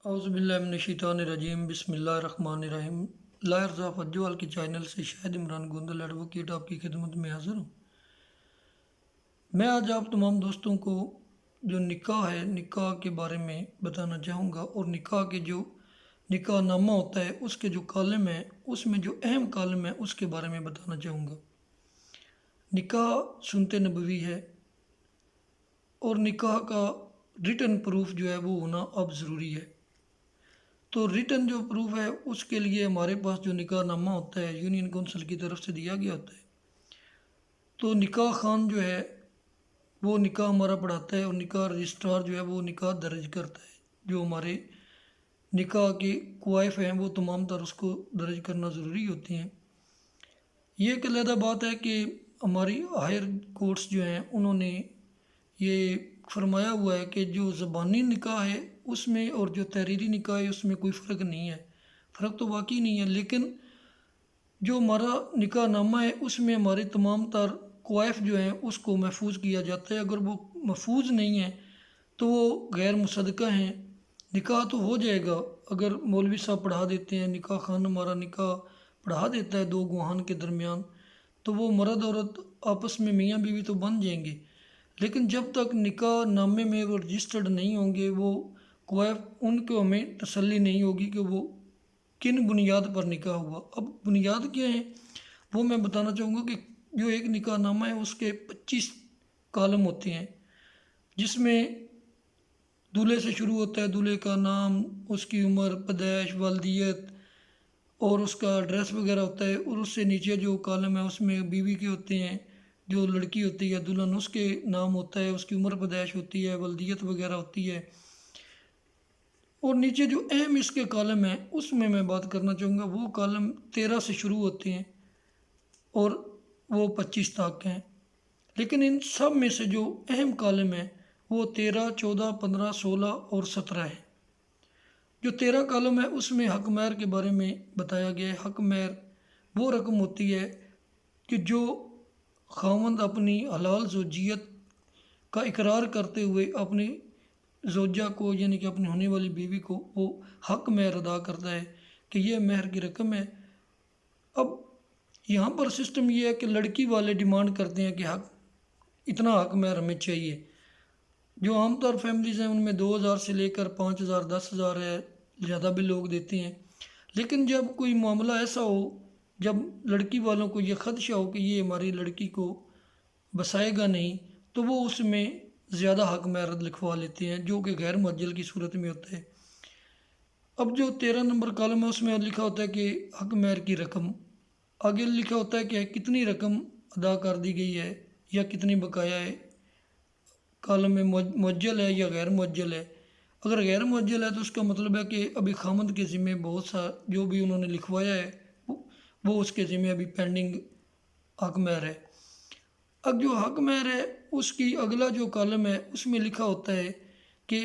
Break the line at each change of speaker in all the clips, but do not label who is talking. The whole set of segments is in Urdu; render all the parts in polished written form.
اعوذ باللہ من الشیطان الرجیم بسم اللہ الرحمن الرحیم لائر فجوال کے چینل سے شاہد عمران گوندل ایڈوکیٹ آپ کی خدمت میں حاضر ہوں۔ میں آج آپ تمام دوستوں کو جو نکاح ہے نکاح کے بارے میں بتانا چاہوں گا، اور نکاح کے جو نکاح نامہ ہوتا ہے اس کے جو کالم ہے اس میں جو اہم کالم ہے اس کے بارے میں بتانا چاہوں گا۔ نکاح سنت نبوی ہے، اور نکاح کا ریٹن پروف جو ہے وہ ہونا اب ضروری ہے۔ تو ریٹن جو پروف ہے اس کے لیے ہمارے پاس جو نکاح نامہ ہوتا ہے یونین کونسل کی طرف سے دیا گیا ہوتا ہے، تو نکاح خان جو ہے وہ نکاح ہمارا پڑھاتا ہے، اور نکاح رجسٹرار جو ہے وہ نکاح درج کرتا ہے۔ جو ہمارے نکاح کے کوائف ہیں وہ تمام تر اس کو درج کرنا ضروری ہوتے ہیں۔ یہ ایک علیحدہ بات ہے کہ ہماری ہائر کورٹس جو ہیں انہوں نے یہ فرمایا ہوا ہے کہ جو زبانی نکاح ہے اس میں اور جو تحریری نکاح ہے اس میں کوئی فرق نہیں ہے، فرق تو واقعی نہیں ہے، لیکن جو ہمارا نکاح نامہ ہے اس میں ہمارے تمام تر کوائف جو ہیں اس کو محفوظ کیا جاتا ہے۔ اگر وہ محفوظ نہیں ہیں تو وہ غیر مصدقہ ہیں۔ نکاح تو ہو جائے گا اگر مولوی صاحب پڑھا دیتے ہیں، نکاح خان ہمارا نکاح پڑھا دیتا ہے دو گواہان کے درمیان، تو وہ مرد عورت آپس میں میاں بیوی تو بن جائیں گے، لیکن جب تک نکاح نامے میں وہ رجسٹرڈ نہیں ہوں گے وہ کوائف، ان کو ہمیں تسلی نہیں ہوگی کہ وہ کن بنیاد پر نکاح ہوا۔ اب بنیاد کیا ہے وہ میں بتانا چاہوں گا کہ جو ایک نکاح نامہ ہے اس کے 25 کالم ہوتے ہیں، جس میں دولہے سے شروع ہوتا ہے، دولہے کا نام، اس کی عمر، پیدائش، والدیت اور اس کا ایڈریس وغیرہ ہوتا ہے، اور اس سے نیچے جو کالم ہے اس میں بیوی کے ہوتے ہیں، جو لڑکی ہوتی ہے دلہن اس کے نام ہوتا ہے، اس کی عمر پیدائش ہوتی ہے، والدیت وغیرہ ہوتی ہے، اور نیچے جو اہم اس کے کالم ہیں اس میں بات کرنا چاہوں گا۔ وہ کالم 13 سے شروع ہوتے ہیں اور وہ 25 تک ہیں، لیکن ان سب میں سے جو اہم کالم ہیں وہ 13، 14، 15، 16 اور 17 ہیں۔ جو 13 کالم ہے اس میں حق مہر کے بارے میں بتایا گیا ہے۔ حق مہر وہ رقم ہوتی ہے کہ جو خاوند اپنی حلال زوجیت کا اقرار کرتے ہوئے اپنی زوجہ کو یعنی کہ اپنی ہونے والی بیوی کو وہ حق مہر ادا کرتا ہے کہ یہ مہر کی رقم ہے۔ اب یہاں پر سسٹم یہ ہے کہ لڑکی والے ڈیمانڈ کرتے ہیں کہ حق اتنا حق مہر ہمیں چاہیے۔ جو عام طور فیملیز ہیں ان میں 2000 سے لے کر 5000، 10,000 ہے، زیادہ بھی لوگ دیتے ہیں، لیکن جب کوئی معاملہ ایسا ہو جب لڑکی والوں کو یہ خدشہ ہو کہ یہ ہماری لڑکی کو بسائے گا نہیں، تو وہ اس میں زیادہ حق مہر لکھوا لیتے ہیں جو کہ غیر معجل کی صورت میں ہوتا ہے۔ اب جو 13 نمبر کالم ہے اس میں لکھا ہوتا ہے کہ حق مہر کی رقم، آگے لکھا ہوتا ہے کہ کتنی رقم ادا کر دی گئی ہے یا کتنی بقایا ہے، کالم میں معجل ہے یا غیر معجل ہے۔ اگر غیر معجل ہے تو اس کا مطلب ہے کہ ابھی خامند کے ذمہ بہت سا جو بھی انہوں نے لکھوایا ہے وہ اس کے ذمہ ابھی پینڈنگ حق مہر ہے۔ اب جو حق مہر ہے اس کی اگلا جو کالم ہے اس میں لکھا ہوتا ہے کہ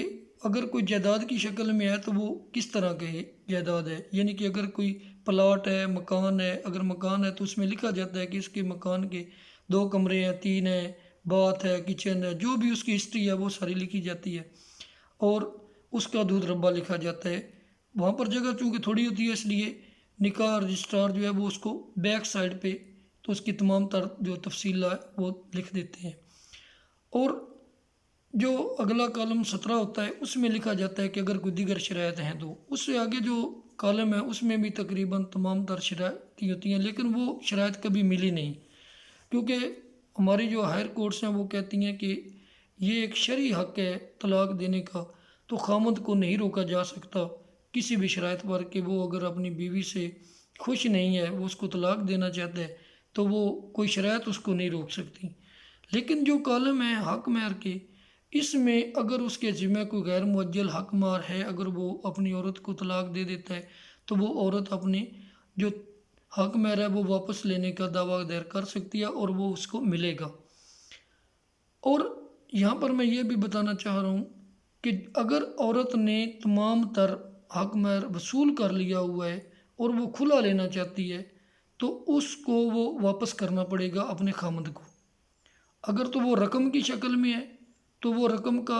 اگر کوئی جائیداد کی شکل میں ہے تو وہ کس طرح کی جائیداد ہے، یعنی کہ اگر کوئی پلاٹ ہے، مکان ہے، اگر مکان ہے تو اس میں لکھا جاتا ہے کہ اس کے مکان کے 2 کمرے ہیں، 3 ہیں، باتھ ہے، کچن ہے، جو بھی اس کی ہسٹری ہے وہ ساری لکھی جاتی ہے، اور اس کا دودھ ربا لکھا جاتا ہے۔ وہاں پر جگہ چونکہ تھوڑی ہوتی ہے اس لیے نکاح رجسٹرار جو ہے وہ اس کو بیک سائڈ پہ تو اس کی تمام تر جو تفصیلات وہ لکھ دیتے ہیں۔ اور جو اگلا کالم 17 ہوتا ہے اس میں لکھا جاتا ہے کہ اگر کوئی دیگر شرائط ہیں تو اس سے آگے جو کالم ہے اس میں بھی تقریباً تمام تر شرائط ہوتی ہیں، لیکن وہ شرائط کبھی ملی نہیں، کیونکہ ہماری جو ہائر کورٹس ہیں وہ کہتی ہیں کہ یہ ایک شرعی حق ہے طلاق دینے کا، تو خامند کو نہیں روکا جا سکتا کسی بھی شرائط پر کہ وہ اگر اپنی بیوی سے خوش نہیں ہے، وہ اس کو طلاق دینا چاہتا ہے، تو وہ کوئی شرائط اس کو نہیں روک سکتی۔ لیکن جو کالم ہے حق مہر کے، اس میں اگر اس کے ذمہ کوئی غیر معجل حق مہر ہے، اگر وہ اپنی عورت کو طلاق دے دیتا ہے تو وہ عورت اپنی جو حق مہر ہے وہ واپس لینے کا دعویٰ دائر کر سکتی ہے اور وہ اس کو ملے گا۔ اور یہاں پر میں یہ بھی بتانا چاہ رہا ہوں کہ اگر عورت نے تمام تر حق مہر وصول کر لیا ہوا ہے اور وہ کھلا لینا چاہتی ہے تو اس کو وہ واپس کرنا پڑے گا اپنے خامند کو۔ اگر تو وہ رقم کی شکل میں ہے تو وہ رقم کا